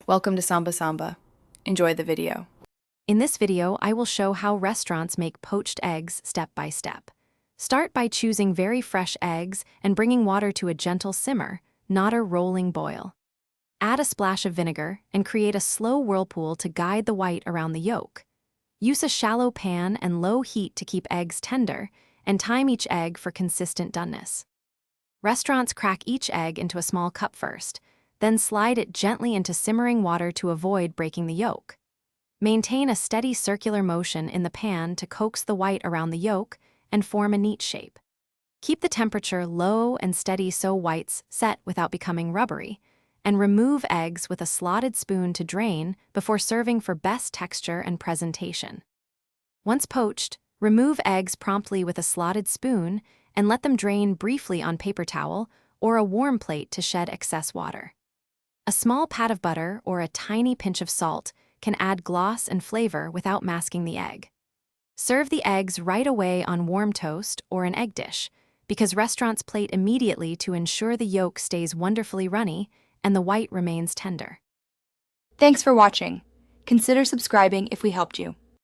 Welcome to Samba Samba. Enjoy the video. In this video, I will show how restaurants make poached eggs step by step. Start by choosing very fresh eggs and bringing water to a gentle simmer, not a rolling boil. Add a splash of vinegar and create a slow whirlpool to guide the white around the yolk. Use a shallow pan and low heat to keep eggs tender, and time each egg for consistent doneness. Restaurants crack each egg into a small cup first, then slide it gently into simmering water to avoid breaking the yolk. Maintain a steady circular motion in the pan to coax the white around the yolk and form a neat shape. Keep the temperature low and steady so whites set without becoming rubbery, and remove eggs with a slotted spoon to drain before serving for best texture and presentation. Once poached, remove eggs promptly with a slotted spoon and let them drain briefly on paper towel or a warm plate to shed excess water. A small pat of butter or a tiny pinch of salt can add gloss and flavor without masking the egg. Serve the eggs right away on warm toast or an egg dish, because restaurants plate immediately to ensure the yolk stays wonderfully runny and the white remains tender. Thanks for watching. Consider subscribing if we helped you.